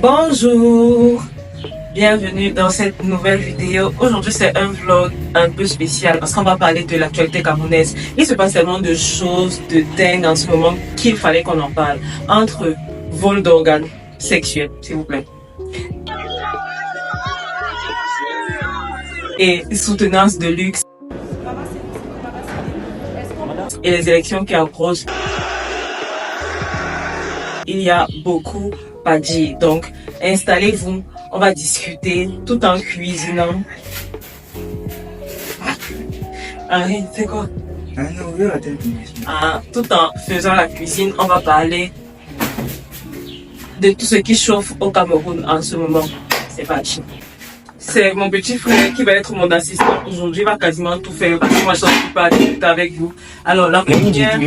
Bonjour, bienvenue dans cette nouvelle vidéo. Aujourd'hui c'est un vlog un peu spécial parce qu'on va parler de l'actualité camerounaise. Il se passe tellement de choses de dingue en ce moment qu'il fallait qu'on en parle. Entre vol d'organes sexuels, s'il vous plaît, et soutenance de luxe, et les élections qui approchent, il y a beaucoup à dire. Donc, installez-vous, on va discuter tout en cuisinant. Henri, c'est quoi? Tout en faisant la cuisine, on va parler de tout ce qui chauffe au Cameroun en ce moment. C'est parti. C'est mon petit frère qui va être mon assistant aujourd'hui. Il va quasiment tout faire parce que moi je suis pas discuter avec vous. Alors la première.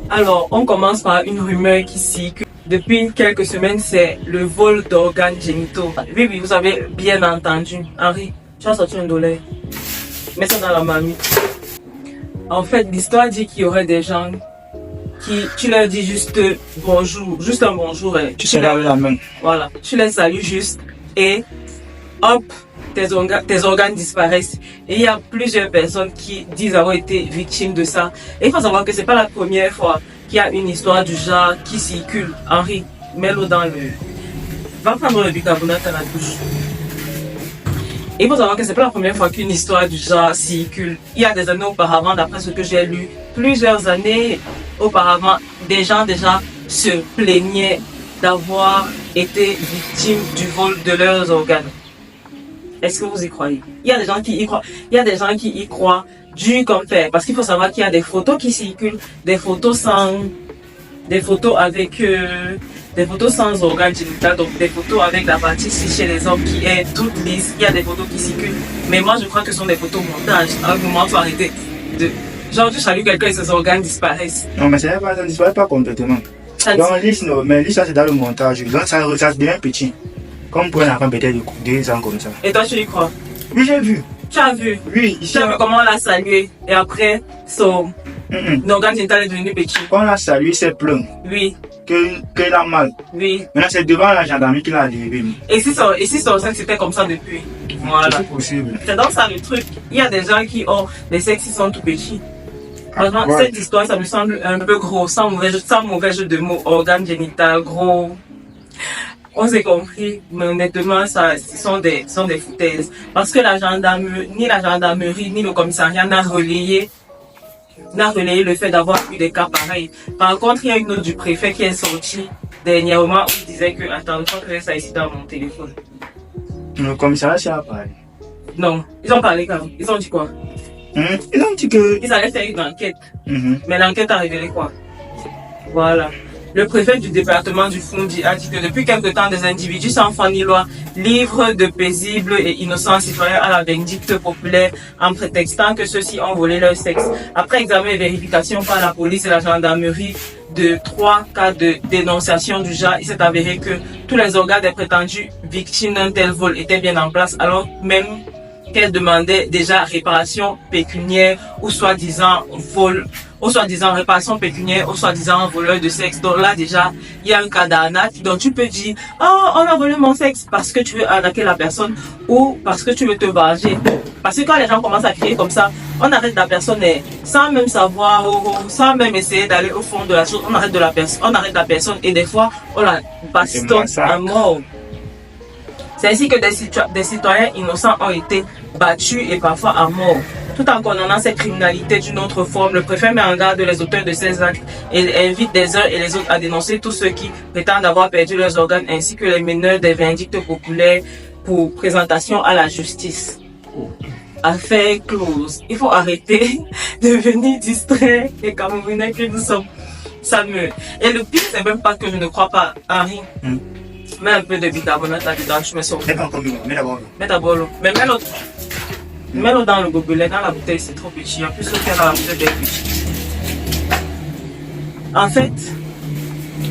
Alors on commence par une rumeur qui circule depuis quelques semaines, c'est le vol d'organes génitaux. Oui, vous avez bien entendu. Henri, tu as sorti un dollar. Mets ça dans la marmite. En fait, l'histoire dit qu'il y aurait des gens qui, tu leur dis juste bonjour, juste un bonjour. Tu se laves la main. Voilà, tu les salues juste et hop, tes organes disparaissent. Et il y a plusieurs personnes qui disent avoir été victimes de ça. Et il faut savoir que c'est pas la première fois qu'il y a une histoire du genre qui circule. Henri, mets-le dans le... Va prendre le bicarbonate à la douche. Il faut savoir que c'est pas la première fois qu'une histoire du genre circule. Il y a des années auparavant, d'après ce que j'ai lu, plusieurs années auparavant, des gens déjà se plaignaient d'avoir été victimes du vol de leurs organes. Est-ce que vous y croyez? Il y a des gens qui y croient. Il y a des gens qui y croient dur comme fer. Parce qu'il faut savoir qu'il y a des photos qui circulent, des photos sans, des photos avec, des photos sans organes génitaux, donc des photos avec la partie ici chez les hommes qui est toute lisse. Il y a des photos qui circulent. Mais moi, je crois que ce sont des photos montage. À un moment, il faut arrêter de... Genre, tu salues quelqu'un et ses organes disparaissent. Non, mais ça ne disparaît pas complètement. Donc, lisse, non, mais lisse, ça c'est dans le montage. Donc, ça devient petit. Comme pour un enfant peut-être de 2 ans comme ça. Et toi, tu y crois? Oui, j'ai vu. Tu as vu? Oui, tu as vu comment on l'a salué et après, son organe génital est devenu petit. Quand on l'a salué, c'est plein. Oui. Qu'il a mal. Oui. Maintenant, c'est devant la gendarmerie qu'il a arrivé. Et si son sexe c'était comme ça depuis? Voilà. C'est possible. C'est donc ça le truc. Il y a des gens qui ont des sexes qui sont tout petits. Franchement, ouais. Cette histoire, ça me semble un peu gros, sans mauvais jeu de mots, organe génital, gros. On s'est compris, mais honnêtement, ce sont des foutaises. Parce que ni la gendarmerie, ni le commissariat n'a relayé le fait d'avoir eu des cas pareils. Par contre, il y a une note du préfet qui est sortie dernièrement où il disait que, attends, je crois que ça ici dans mon téléphone. Le commissariat, ça a parlé. Non, ils ont parlé quand? Ils ont dit quoi? Ils ont dit que... Ils allaient faire une enquête. Mais l'enquête a révélé quoi? Voilà. Le préfet du département du Fundi a dit que depuis quelque temps, des individus sans foi ni loi livrent de paisibles et innocents citoyens à la vindicte populaire en prétextant que ceux-ci ont volé leur sexe. Après examen et vérification par la police et la gendarmerie de 3 cas de dénonciation du genre, il s'est avéré que tous les organes des prétendues victimes d'un tel vol étaient bien en place, alors même qu'elles demandaient déjà réparation pécuniaire ou soi-disant vol, ou soi-disant réparation pécuniaire, ou soi-disant voleur de sexe. Donc là déjà, il y a un cas d'arnaque. Donc tu peux dire, oh, on a volé mon sexe parce que tu veux arnaquer la personne ou parce que tu veux te venger. Parce que quand les gens commencent à crier comme ça, on arrête la personne sans même savoir, sans même essayer d'aller au fond de la chose. On arrête la personne et des fois, on la bastonne à mort. C'est ainsi que des citoyens innocents ont été battus et parfois à mort. Tout en condamnant cette criminalité d'une autre forme, le préfet met en garde les auteurs de ces actes et invite les uns et les autres à dénoncer tous ceux qui prétendent avoir perdu leurs organes ainsi que les meneurs des vindictes populaires pour présentation à la justice. Affaire close. Il faut arrêter de venir distraire les Camerounais que nous sommes. Et le pire, c'est même pas que je ne crois pas, Henri. Mets un peu de bicarbonate là-dedans, tu mets ça. Mets d'abord l'eau. Mais mets-le dans le gobelet, dans la bouteille, c'est trop petit. En plus, le faire dans la bouteille est petit. En fait,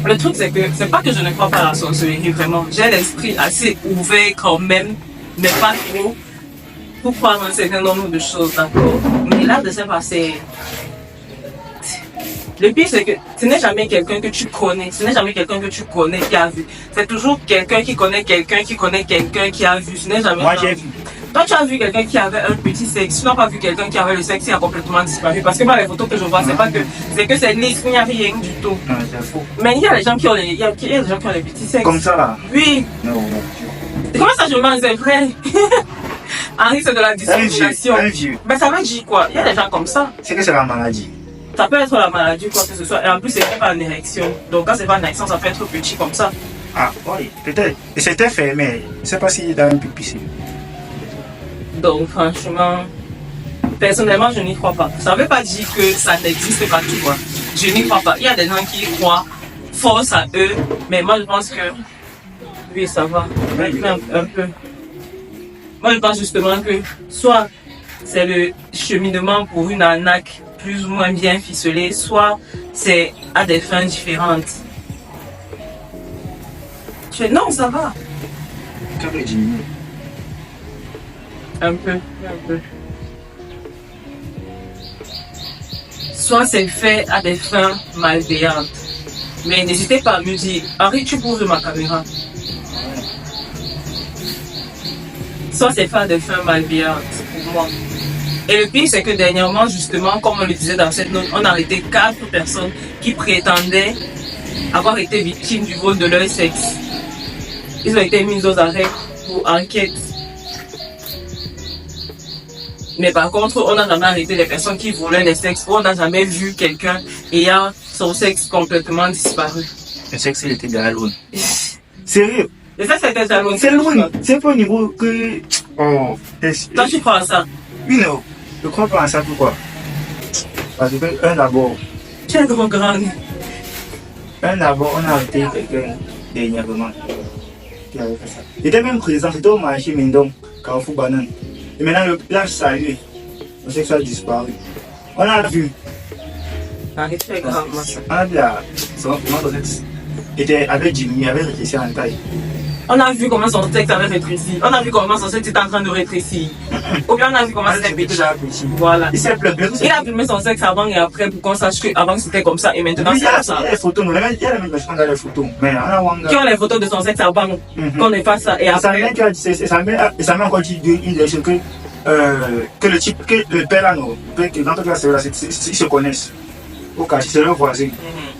le truc, c'est pas que je ne crois pas à la sorcellerie, vraiment. J'ai l'esprit assez ouvert quand même, mais pas trop, pour croire un certain nombre de choses, d'accord. Mais là, de s'est passé. Le pire, c'est que ce n'est jamais quelqu'un que tu connais. Ce n'est jamais quelqu'un que tu connais qui a vu. C'est toujours quelqu'un qui connaît quelqu'un qui connaît quelqu'un qui a vu. Ce n'est jamais. Moi, j'ai vu. Toi, tu as vu quelqu'un qui avait un petit sexe. Tu n'as pas vu quelqu'un qui avait le sexe qui a complètement disparu. Parce que par les photos que je vois, c'est que c'est lisse, il n'y a rien du tout. Non, c'est faux. Mais il y a des gens qui ont les, il y a des gens qui ont les petits sexes. Comme ça, là. Oui. Non, non. Comment ça, je mens, c'est vrai? Henri, c'est de la discrimination. Un vieux. Ben, ça veut dire quoi? Il y a des gens comme ça. C'est que c'est la maladie. Ça peut être la maladie ou quoi que ce soit. Et en plus, c'est pas une érection. Donc, quand c'est pas une érection, ça peut être petit comme ça. Ah, oui, peut-être. Et c'était fermé. Je ne sais pas s'il est dans un pipi. Donc, franchement, personnellement, je n'y crois pas. Ça ne veut pas dire que ça n'existe pas, tu vois. Je n'y crois pas. Il y a des gens qui y croient, force à eux, mais moi, je pense que, oui, ça va. Un peu. Moi, je pense justement que soit c'est le cheminement pour une arnaque plus ou moins bien ficelée, soit c'est à des fins différentes. Je fais, non, ça va. Un peu. Soit c'est fait à des fins malveillantes. Mais n'hésitez pas à me dire, Henri, tu bouges ma caméra. Soit c'est fait à des fins malveillantes pour moi. Et le pire, c'est que dernièrement, justement, comme on le disait dans cette note, on a arrêté 4 personnes qui prétendaient avoir été victimes du vol de leur sexe. Ils ont été mis aux arrêts pour enquête. Mais par contre, on n'a jamais arrêté les personnes qui volaient les sexes. On n'a jamais vu quelqu'un ayant son sexe complètement disparu. Le sexe, il était dans la lune. Sérieux? Et ça, c'était la lune. C'est loin. C'est pas au niveau que... Oh. Toi, tu crois à ça? Oui, non. Je crois pas à ça. Pourquoi? Parce que, un d'abord... Tu es trop grande. Un d'abord, on a arrêté quelqu'un dernièrement qui avait fait ça. Il était même présent. C'était au marché Mindong, Carrefour Banane. Et maintenant, le plage salué. Le sexe a disparu. On a vu. Arrête, tu es grave, moi. On a vu son sexe. Il était avec Jimmy, il avait rétréci en taille. On a vu comment son sexe avait rétréci. On a vu comment son sexe était en train de rétrécir. Ou bien on a vu comment c'était petit. Voilà. Il s'est pleuré. Il a filmé son sexe avant et après pour qu'on sache qu'avant c'était comme ça et maintenant c'est comme ça. Il y a les photos, il y a les personnes dans les photos. Mais on a Wanga. Qui ont les photos de son sexe avant qu'on ait fait ça et après. Ça m'a encore dit une des choses que le type, que le père là, non, que dans toute la série là, ils se connaissent. Au cas, c'est leur voisin.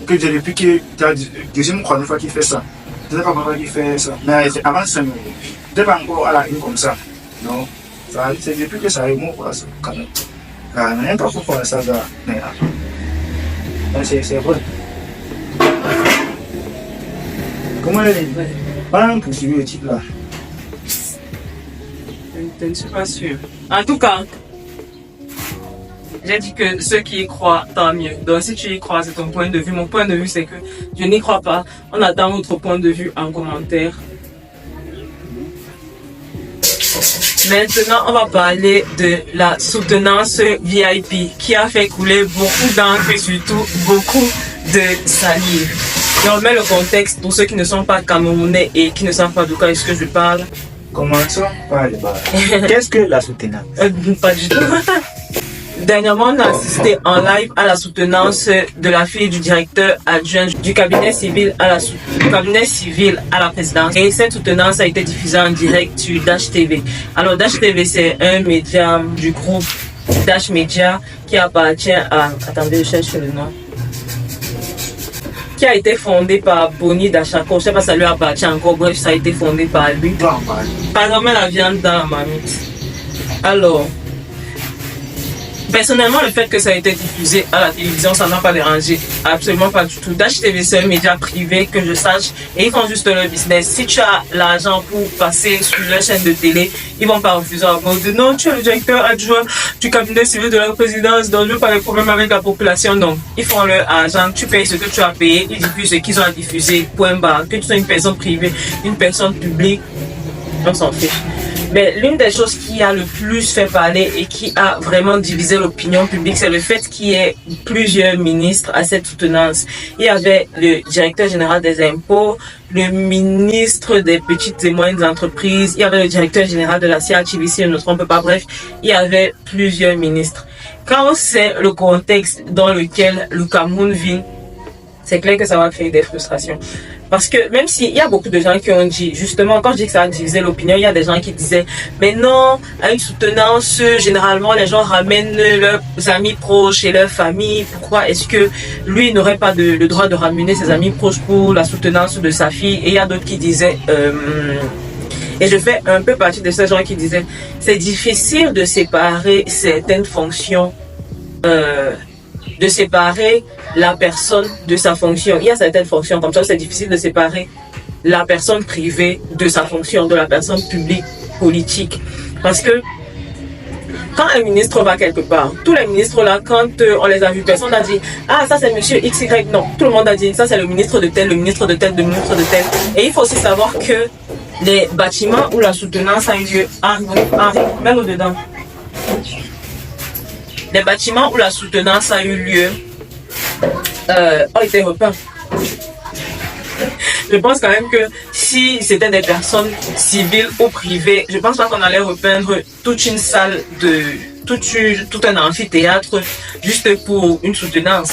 Que depuis que tu as deuxième troisième fois qu'il fait ça. Je ne sais pas pourquoi il fait ça. Mais avant ça, je n'étais pas encore à la une comme ça. Non. C'est depuis que ça arrive, moi, ça, quand même. Je n'aime pas pourquoi ça, mais c'est vrai. Comment elle est? Voilà un poursuivi le type là. Je ne suis pas sûre. En tout cas, j'ai dit que ceux qui y croient, tant mieux. Donc si tu y crois, c'est ton point de vue. Mon point de vue, c'est que je n'y crois pas. On attend votre point de vue en commentaire. Maintenant, on va parler de la soutenance VIP qui a fait couler beaucoup d'encre et surtout beaucoup de salive. Et on met le contexte pour ceux qui ne sont pas camerounais et qui ne savent pas de quoi est-ce que je parle. Commençons par le bas. Qu'est-ce que la soutenance? Pas du tout. Dernièrement, on a assisté en live à la soutenance de la fille du directeur adjoint du cabinet civil à la présidence. Et cette soutenance a été diffusée en direct sur Dash TV. Alors Dash TV, c'est un média du groupe Dash Media qui appartient à... Attendez, je cherche le nom. Qui a été fondé par Boni Dachako. Je sais pas si ça lui appartient encore. Bref, ça a été fondé par lui. Par exemple, la viande dans ma marmite. Alors... Personnellement, le fait que ça a été diffusé à la télévision, ça m'a pas dérangé. Absolument pas du tout. Dash TV, c'est un média privé que je sache et ils font juste leur business. Si tu as l'argent pour passer sur leur chaîne de télé, ils vont pas refuser à cause de non, tu es le directeur adjoint du cabinet civil de la présidence, donc je veux pas de problème avec la population. Non, ils font leur argent, tu payes ce que tu as payé, ils diffusent ce qu'ils ont à diffuser, point barre. Que tu sois une personne privée, une personne publique, on s'en fiche. Mais l'une des choses qui a le plus fait parler et qui a vraiment divisé l'opinion publique, c'est le fait qu'il y ait plusieurs ministres à cette soutenance. Il y avait le directeur général des impôts, le ministre des petites et moyennes entreprises, il y avait le directeur général de la CRTV, si je ne me trompe pas, bref, il y avait plusieurs ministres. quand c'est le contexte dans lequel le Cameroun vit, c'est clair que ça va créer des frustrations. Parce que même s'il y a beaucoup de gens qui ont dit, justement, quand je dis que ça a divisé l'opinion, il y a des gens qui disaient, mais non, à une soutenance, généralement, les gens ramènent leurs amis proches et leur famille. Pourquoi est-ce que lui n'aurait pas le droit de ramener ses amis proches pour la soutenance de sa fille? Et il y a d'autres qui disaient, et je fais un peu partie de ces gens qui disaient, c'est difficile de séparer certaines fonctions, de séparer la personne de sa fonction. Il y a certaines fonctions comme ça, c'est difficile de séparer la personne privée de sa fonction, de la personne publique, politique. Parce que quand un ministre va quelque part, tous les ministres là, quand on les a vus, personne n'a dit « Ah, ça c'est monsieur XY ». Non, tout le monde a dit « Ça c'est le ministre de tel, le ministre de tel, le ministre de tel ». Et il faut aussi savoir que les bâtiments où la soutenance a eu lieu, même au-dedans, les bâtiments où la soutenance a eu lieu ont été repeints. Je pense quand même que si c'était des personnes civiles ou privées, je pense pas qu'on allait repeindre toute une salle tout un amphithéâtre juste pour une soutenance.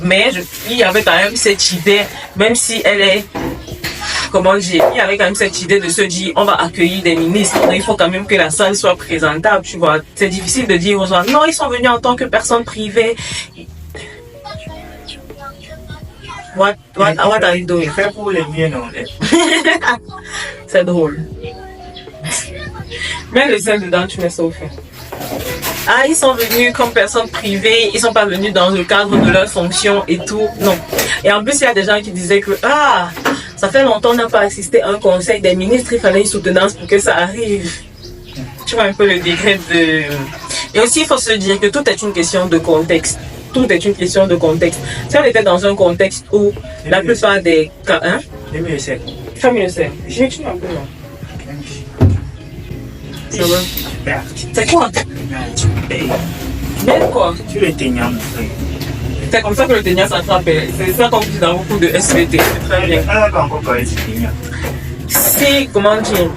Mais il y avait quand même cette idée, même si elle est, comment dire, il y avait quand même cette idée de se dire, on va accueillir des ministres, il faut quand même que la salle soit présentable, tu vois. C'est difficile de dire aux gens, non, ils sont venus en tant que personnes privées. What are you doing? Fait pour les miens, non. C'est drôle. Mets le sel dedans, tu mets ça au feu. Ah, ils sont venus comme personnes privées, ils sont pas venus dans le cadre de leur fonction et tout. Non. Et en plus, il y a des gens qui disaient que, ça fait longtemps qu'on n'a pas assisté à un conseil des ministres, il fallait une soutenance pour que ça arrive. Tu vois un peu le degré de... Et aussi, il faut se dire que tout est une question de contexte. Tout est une question de contexte. Si on était dans un contexte où la plupart des cas... Hein? Fais-moi le sel. Je vais tuer un peu, non? Ça va? C'est quoi? Mais quoi? Tu le ténias. C'est comme ça que le ténia s'attrape. C'est ça qu'on dit dans beaucoup de SVT. C'est très bien. On n'a pas encore parlé du ténia. Si, comment dire,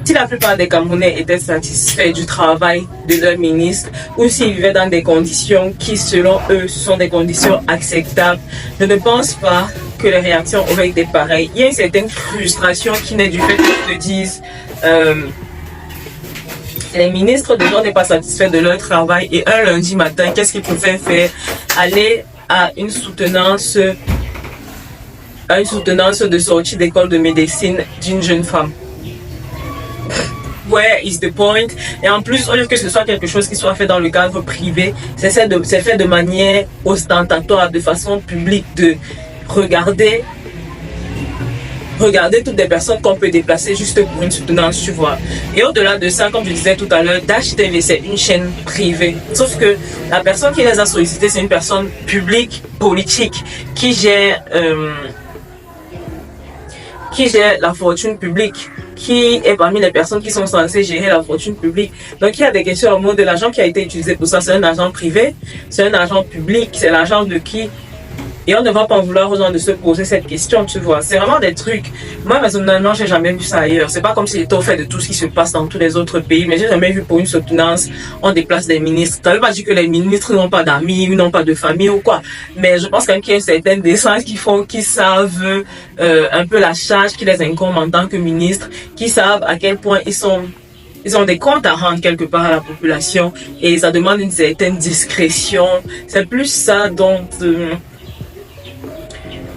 si la plupart des Camerounais étaient satisfaits du travail de leur ministre ou s'ils vivaient dans des conditions qui, selon eux, sont des conditions acceptables, je ne pense pas que les réactions auraient été pareilles. Il y a une certaine frustration qui naît du fait qu'ils se disent les ministres de gens n'est pas satisfaits de leur travail et un lundi matin, qu'est-ce qu'ils pouvaient faire? Aller à une soutenance de sortie d'école de médecine d'une jeune femme. Where is the point? Et en plus, au lieu que ce soit quelque chose qui soit fait dans le cadre privé, c'est fait de manière ostentatoire, de façon publique, de regarder toutes les personnes qu'on peut déplacer juste pour une soutenance, tu vois. Et au-delà de ça, comme je disais tout à l'heure, Dash TV, c'est une chaîne privée. Sauf que la personne qui les a sollicités, c'est une personne publique, politique, qui gère la fortune publique, qui est parmi les personnes qui sont censées gérer la fortune publique. Donc il y a des questions au mot de l'argent qui a été utilisé pour ça. C'est un argent privé, c'est un argent public, c'est l'argent de qui? Et on ne va pas vouloir aux gens de se poser cette question, tu vois. C'est vraiment des trucs. Moi, personnellement, j'ai jamais vu ça ailleurs. C'est pas comme si j'étais au fait de tout ce qui se passe dans tous les autres pays, mais j'ai jamais vu pour une soutenance, on déplace des ministres. Ça veut pas dire que les ministres n'ont pas d'amis, ou n'ont pas de famille ou quoi. Mais je pense quand même qu'il y a une certaine décence qu'ils savent un peu la charge qui les incombe en tant que ministres, qui savent à quel point ils ont des comptes à rendre quelque part à la population et ça demande une certaine discrétion. C'est plus ça dont...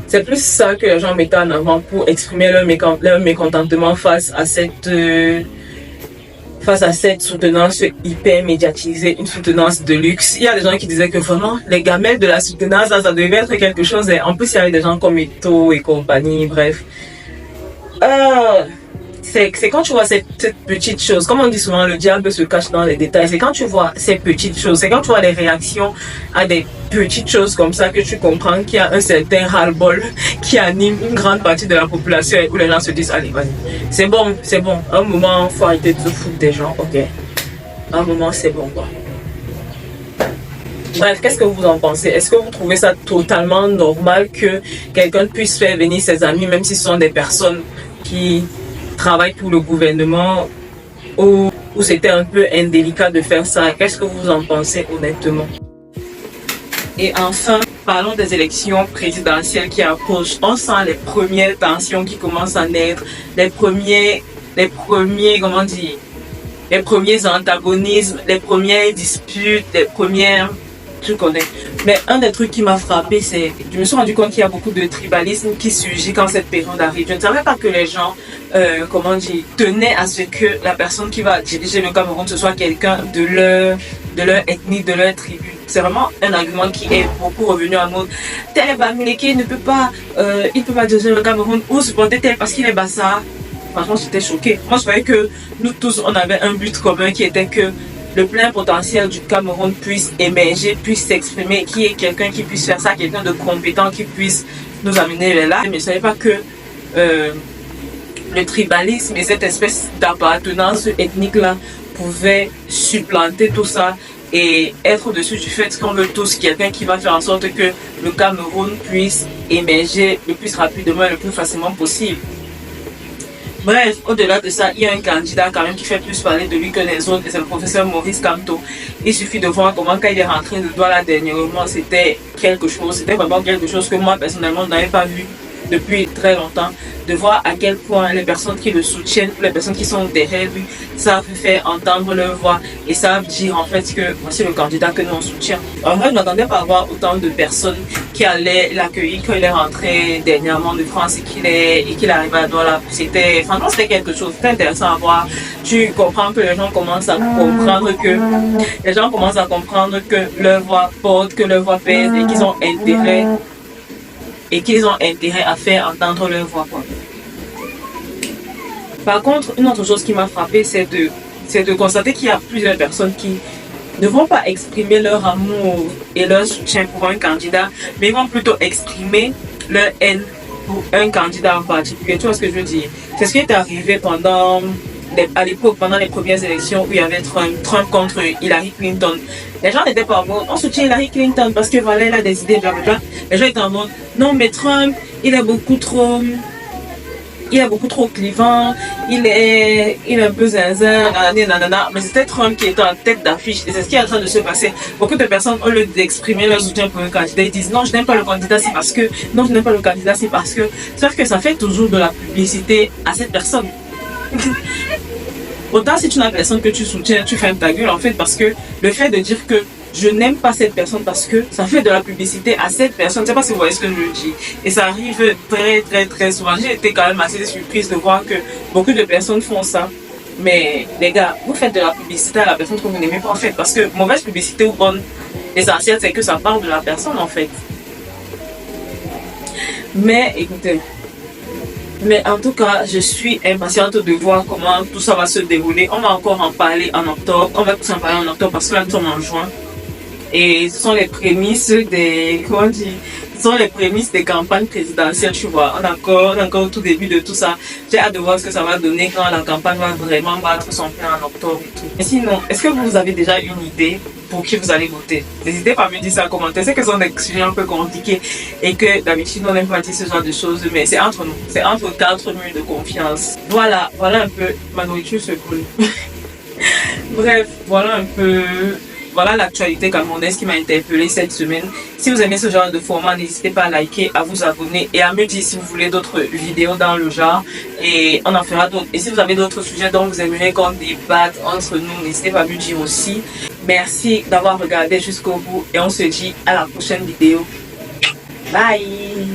C'est plus ça que les gens mettaient en avant pour exprimer leur mécontentement face à cette soutenance hyper médiatisée, une soutenance de luxe. Il y a des gens qui disaient que vraiment, les gamelles de la soutenance, ça devait être quelque chose. Et en plus, il y avait des gens comme Eto et compagnie, bref. C'est quand tu vois cette petite chose, comme on dit souvent, le diable se cache dans les détails. C'est quand tu vois ces petites choses, c'est quand tu vois les réactions à des petites choses comme ça que tu comprends qu'il y a un certain ras-le-bol qui anime une grande partie de la population où les gens se disent, allez, vas-y, c'est bon. À un moment, faut arrêter de se foutre des gens, ok. À un moment, c'est bon, quoi. Bref, qu'est-ce que vous en pensez? Est-ce que vous trouvez ça totalement normal que quelqu'un puisse faire venir ses amis, même si ce sont des personnes qui travaillent pour le gouvernement ou ou c'était un peu indélicat de faire ça? Qu'est-ce que vous en pensez honnêtement? Et enfin, parlons des élections présidentielles qui approchent. On sent les premières tensions qui commencent à naître, les premiers, comment dire, les premiers antagonismes, les premières disputes, les premières, tu connais. Mais un des trucs qui m'a frappé, c'est, je me suis rendu compte qu'il y a beaucoup de tribalisme qui surgit quand cette période arrive. Je ne savais pas que les gens, comment dire, tenaient à ce que la personne qui va diriger le Cameroun, ce soit quelqu'un de leur ethnie, de leur tribu. C'est vraiment un argument qui est beaucoup revenu à mode. Tel Bamileke ne peut pas, il peut pas diriger le Cameroun ou supporter tel parce qu'il est Bassa. Franchement, j'étais choquée. Moi, je voyais que nous tous, on avait un but commun qui était que le plein potentiel du Cameroun puisse émerger, puisse s'exprimer, qu'il y ait quelqu'un qui puisse faire ça, quelqu'un de compétent qui puisse nous amener vers là. Mais je ne savais pas que le tribalisme et cette espèce d'appartenance ethnique-là pouvaient supplanter tout ça et être au-dessus du fait qu'on veut tous quelqu'un qui va faire en sorte que le Cameroun puisse émerger le plus rapidement et le plus facilement possible. Bref, au-delà de ça, il y a un candidat quand même qui fait plus parler de lui que les autres, c'est le professeur Maurice Kamto. Il suffit de voir comment quand il est rentré de doigt là dernièrement, c'était quelque chose, c'était vraiment quelque chose que moi personnellement n'avais pas vu depuis très longtemps, de voir à quel point les personnes qui le soutiennent, les personnes qui sont derrière lui, savent faire entendre leur voix et savent dire en fait que voici le candidat que nous on soutient. En vrai, je n'attendais pas à voir autant de personnes qui allaient l'accueillir quand il est rentré dernièrement de France et qu'il arrive à Douala. Franchement, c'était quelque chose, c'était intéressant à voir. Tu comprends que les gens commencent à comprendre que leur voix porte, que leur voix pèse et qu'ils ont intérêt à faire entendre leur voix, quoi. Par contre, une autre chose qui m'a frappé, c'est de constater qu'il y a plusieurs personnes qui ne vont pas exprimer leur amour et leur soutien pour un candidat, mais vont plutôt exprimer leur haine pour un candidat en particulier. Tu vois ce que je veux dire? C'est ce qui est arrivé à l'époque, pendant les premières élections où il y avait Trump contre Hillary Clinton. Les gens n'étaient pas en mode, on soutient Hillary Clinton parce que voilà, il a des idées, blablabla. Les gens étaient en mode, non mais Trump, il est beaucoup trop clivant, il est un peu zinzin, nanana. Mais c'était Trump qui était en tête d'affiche et c'est ce qui est en train de se passer. Beaucoup de personnes, au lieu d'exprimer leur soutien pour un candidat, ils disent non, je n'aime pas le candidat, c'est parce que, non, je n'aime pas le candidat, c'est parce que. Sauf que ça fait toujours de la publicité à cette personne. Autant si tu n'as personne que tu soutiens, tu fermes ta gueule en fait, parce que le fait de dire que je n'aime pas cette personne parce que ça fait de la publicité à cette personne, je ne sais pas si vous voyez ce que je dis. Et ça arrive très très très souvent. J'ai été quand même assez surprise de voir que beaucoup de personnes font ça. Mais les gars, vous faites de la publicité à la personne que vous n'aimez pas en fait, parce que mauvaise publicité ou bonne, l'essentiel c'est que ça parle de la personne en fait. Mais écoutez, en tout cas, je suis impatiente de voir comment tout ça va se dérouler. On va encore en parler en octobre. On va tous en parler en octobre parce que là, nous sommes en juin. Et ce sont les prémices des campagnes présidentielles, tu vois. On est encore au tout début de tout ça. J'ai hâte de voir ce que ça va donner quand la campagne va vraiment battre son plein en octobre et tout. Et sinon, est-ce que vous avez déjà une idée pour qui vous allez voter? N'hésitez pas à me dire ça en commentaire. C'est que ce sont des sujets un peu compliqués et que d'habitude on n'aime pas dire ce genre de choses, mais c'est entre nous. C'est entre quatre murs de confiance. Voilà un peu. Ma nourriture se brûle. Bref, voilà l'actualité camerounaise qui m'a interpellée cette semaine. Si vous aimez ce genre de format, n'hésitez pas à liker, à vous abonner et à me dire si vous voulez d'autres vidéos dans le genre. Et on en fera d'autres. Et si vous avez d'autres sujets dont vous aimeriez qu'on débatte entre nous, n'hésitez pas à me dire aussi. Merci d'avoir regardé jusqu'au bout et on se dit à la prochaine vidéo. Bye!